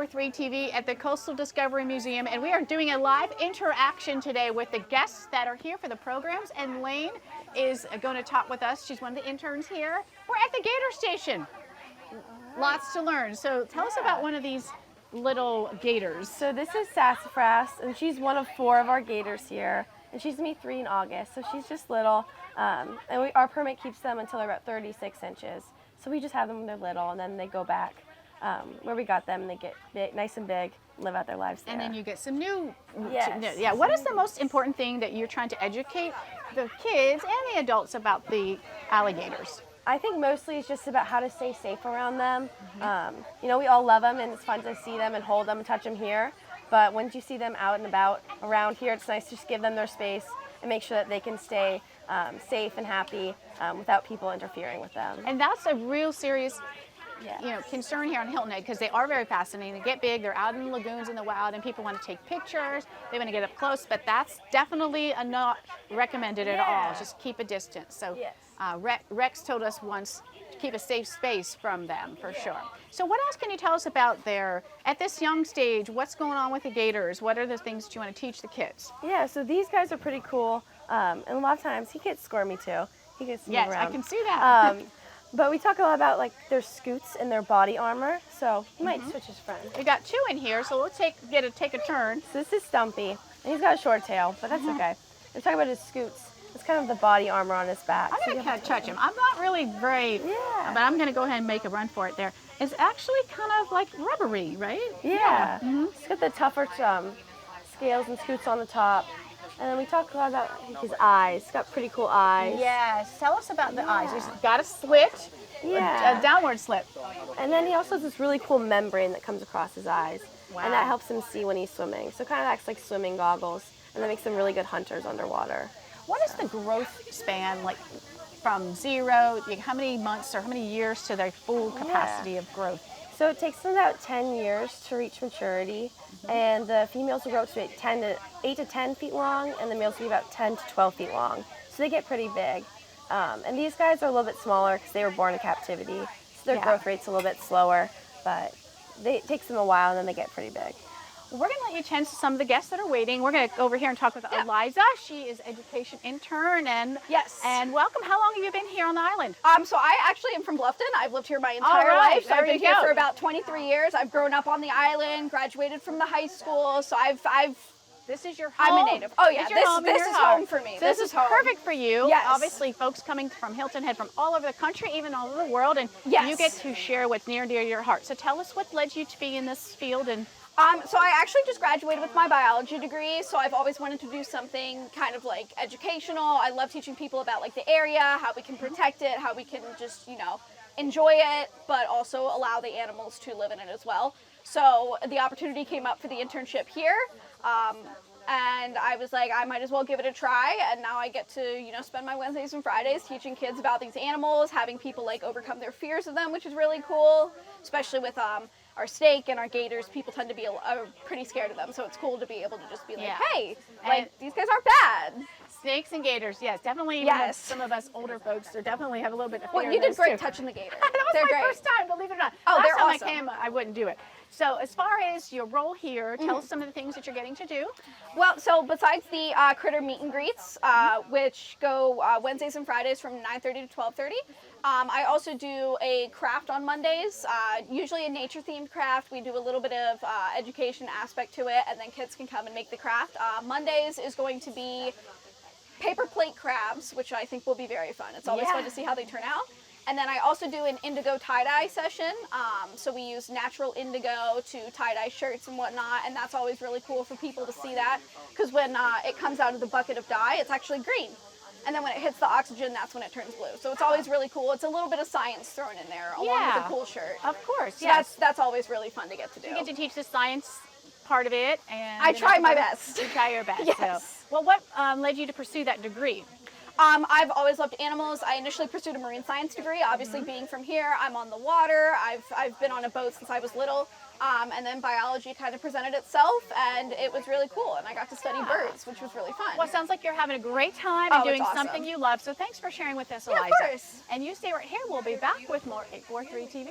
WHHI-3 TV at the Coastal Discovery Museum, and we are doing a live interaction today with the guests that are here for the programs, and Lane is going to talk with us. She's one of the interns here. We're at the Gator Station. Lots to learn. So tell us about one of these little gators. So this is Sassafras, and she's one of 4 of our gators here, and she's going to be 3 in August, so she's just little, and our permit keeps them until they're about 36 inches. So we just have them when they're little, and then they go back where we got them, and they get big, nice and big, live out their lives there. And then you get some new. Yes. Yeah. What is the most important thing that you're trying to educate the kids and the adults about the alligators? I think mostly it's just about how to stay safe around them. You know, we all love them, and it's fun to see them and hold them and touch them here. But once you see them out and about around here, it's nice to just give them their space and make sure that they can stay safe and happy without people interfering with them. And that's a real serious, Yes. concern here on Hilton Head, because they are very fascinating. They get big. They're out in the lagoons in the wild, and people want to take pictures. They want to get up close, but that's definitely not recommended at all. Just keep a distance. So Yes. Rex told us once to keep a safe space from them for sure. So what else can you tell us about at this young stage, what's going on with the gators? What are the things that you want to teach the kids? Yeah, so these guys are pretty cool, and a lot of times he gets squirmy too. He gets to move around. I can see that. But we talk a lot about like their scoots and their body armor, so he might switch his friend. We got 2 in here, so we'll take a turn. So this is Stumpy, and he's got a short tail, but that's okay. We're talking about his scoots. It's kind of the body armor on his back. I'm going to touch him. I'm not really very, but I'm going to go ahead and make a run for it there. It's actually kind of like rubbery, right? Yeah. He's got the tougher scales and scoots on the top. And then we talk a lot about his eyes. He's got pretty cool eyes. Yes. Tell us about the eyes. He's got a slit, a downward slit. And then he also has this really cool membrane that comes across his eyes. Wow. And that helps him see when he's swimming. So it kind of acts like swimming goggles. And that makes them really good hunters underwater. What is the growth span like from 0, how many months or how many years to their full capacity of growth? So it takes them about 10 years to reach maturity, and the females will grow up to 8 to 10 feet long, and the males will be about 10 to 12 feet long. So they get pretty big. And these guys are a little bit smaller because they were born in captivity, so their growth rate's a little bit slower, but it takes them a while, and then they get pretty big. We're going to let you chance some of the guests that are waiting. We're going to go over here and talk with Eliza. She is education intern, and welcome. How long have you been here on the island? So I actually am from Bluffton. I've lived here my entire life. So I've been here for about 23 years. I've grown up on the island, graduated from the high school. So This is your home. I'm a native. Oh yeah, this is home for me. So this is perfect for you. Yes. Obviously, folks coming from Hilton Head from all over the country, even all over the world, and you get to share what's near and dear to your heart. So tell us what led you to be in this field. And so I actually just graduated with my biology degree, so I've always wanted to do something kind of like educational. I love teaching people about like the area, how we can protect it, how we can just, enjoy it, but also allow the animals to live in it as well. So the opportunity came up for the internship here, and I was like, I might as well give it a try, and now I get to, spend my Wednesdays and Fridays teaching kids about these animals, having people like overcome their fears of them, which is really cool, especially with our snake and our gators. People tend to be pretty scared of them, so it's cool to be able to just be like, hey, these guys aren't bad. Snakes and gators, yes, definitely. Some of us older folks definitely have a little bit of fear. Well, you did great touching the gator. That was my first time, believe it or not. Oh, Last time awesome. I came, I wouldn't do it. So as far as your role here, tell us some of the things that you're getting to do. Well, so besides the critter meet and greets, which go Wednesdays and Fridays from 9:30 to 12:30, I also do a craft on Mondays, usually a nature-themed craft. We do a little bit of education aspect to it, and then kids can come and make the craft. Mondays is going to be paper plate crabs, which I think will be very fun. It's always fun to see how they turn out. And then I also do an indigo tie-dye session. So we use natural indigo to tie-dye shirts and whatnot, and that's always really cool for people to see that, because when it comes out of the bucket of dye, it's actually green. And then when it hits the oxygen, that's when it turns blue. So it's always really cool. It's a little bit of science thrown in there, along with a cool shirt. Of course, so that's always really fun to get to do. You get to teach the science part of it, and I try my best. You try your best. Yes. So, well, what led you to pursue that degree? I've always loved animals. I initially pursued a marine science degree. Obviously, being from here, I'm on the water. I've been on a boat since I was little. And then biology kind of presented itself, and it was really cool. And I got to study birds, which was really fun. Well, it sounds like you're having a great time and doing awesome. something you love. So thanks for sharing with us, Eliza. Of course. And you stay right here. We'll be back with more 843 TV.